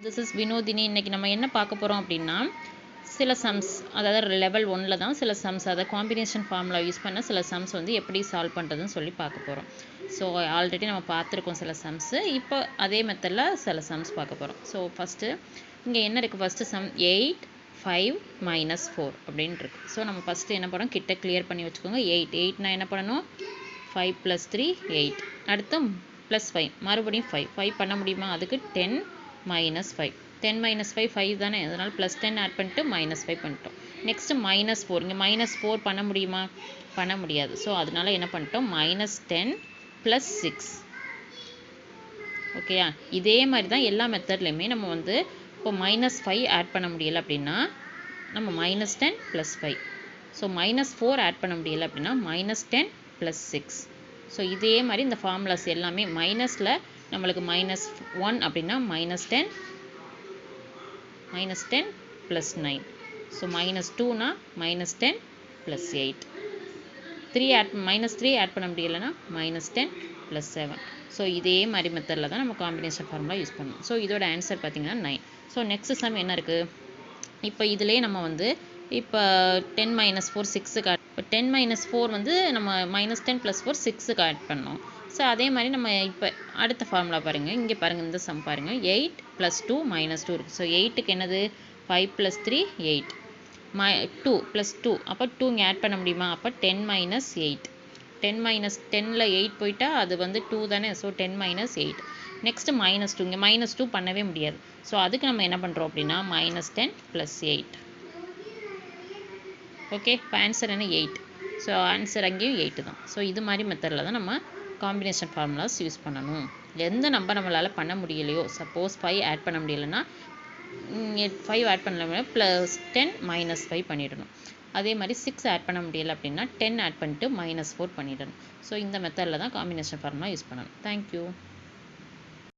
This is Vinodhini. இன்னைக்கு நம்ம என்ன பார்க்க போகிறோம் அப்படின்னா சில சம்ஸ், அதாவது லெவல் 1ல் தான் சில சம்ஸ், அதாவது காம்பினேஷன் ஃபார்முலா யூஸ் பண்ண சில சம்ஸ் வந்து எப்படி சால்வ் பண்ணுறதுன்னு சொல்லி பார்க்க போகிறோம். ஸோ ஆல்ரெடி நம்ம பார்த்துருக்கோம் சில சம்ஸு. இப்போ அதே மெத்தடில் சில சம்ஸ் பார்க்க போகிறோம். ஸோ ஃபஸ்ட்டு இங்கே என்ன இருக்குது? ஃபஸ்ட்டு சம் 8 5 -4 அப்படின்னு இருக்குது. ஸோ நம்ம ஃபஸ்ட்டு என்ன பண்ணோம், கிட்ட கிளியர் பண்ணி வச்சுக்கோங்க. 8 என்ன பண்ணணும்? 5 + 3 8. அடுத்து +5 மறுபடியும் 5 பண்ண முடியுமா? அதுக்கு 10 - 5 10 - 5 5 தானே, அதனால் +10 ஆட் பண்ணிட்டு -5 பண்ணிட்டோம். நெக்ஸ்ட்டு -4 இங்கே -4 பண்ண முடியுமா? பண்ண முடியாது. ஸோ அதனால என்ன பண்ணிட்டோம், -10 + 6. ஓகேயா? இதே மாதிரி தான் எல்லா மெத்தட்லையுமே நம்ம வந்து இப்போ -5 ஆட் பண்ண முடியலை அப்படின்னா நம்ம -10 + 5. ஸோ -4 ஆட் பண்ண முடியலை அப்படின்னா -10 + 6. ஸோ இதே மாதிரி இந்த ஃபார்முலாஸ் எல்லாமே மைனஸில் நம்மளுக்கு -1 அப்படின்னா -10 + 9. ஸோ -2னா -10 + 8. -3 ஆட் பண்ண முடியலைன்னா -10 + 7. ஸோ இதே மாதிரி மெத்தடில் தான் நம்ம காம்பினேஷன் ஃபார்முலா யூஸ் பண்ணணும். ஸோ இதோட ஆன்சர் பார்த்திங்கன்னா 9. ஸோ நெக்ஸ்ட் சம் என்ன இருக்குது? இப்போ இதிலே நம்ம வந்து இப்போ 10 - 4 6க்கு இப்போ 10 - 4 வந்து நம்ம -10 + 4 6க்கு ஆட் பண்ணோம். ஸோ அதே மாதிரி நம்ம இப்போ அடுத்த ஃபார்முலா பாருங்கள். இங்கே பாருங்கள், இந்த சம் பாருங்கள். 8 + 2 -2 இருக்குது. ஸோ 8க்கு என்னது? 5 + 3 8 2 + 2 அப்போ 2 இங்கே ஆட் பண்ண முடியுமா? அப்போ 10 - 8 10 - 8 போயிட்டா அது வந்து 2 தானே. ஸோ 10 - 8. நெக்ஸ்ட்டு -2 இங்கே -2 பண்ணவே முடியாது. ஸோ அதுக்கு நம்ம என்ன பண்ணுறோம் அப்படின்னா -10 + 8. ஓகே, இப்போ ஆன்சர் என்ன? 8. ஸோ ஆன்சர் அங்கேயும் 8 தான். ஸோ இது மாதிரி மெத்தடில் தான் நம்ம காம்பினேஷன் ஃபார்முலாஸ் யூஸ் பண்ணணும். எந்த நம்பர் நம்மளால் பண்ண முடியலையோ, சப்போஸ் 5 ஆட் பண்ண முடியலைன்னா 5 ஆட் பண்ணல +10 -5 பண்ணிடணும். அதே மாதிரி 6 ஆட் பண்ண முடியலை அப்படின்னா 10 ஆட் பண்ணிட்டு -4 பண்ணிடணும். ஸோ இந்த மெத்தடில் தான் காம்பினேஷன் ஃபார்முலா யூஸ் பண்ணணும். தேங்க்யூ.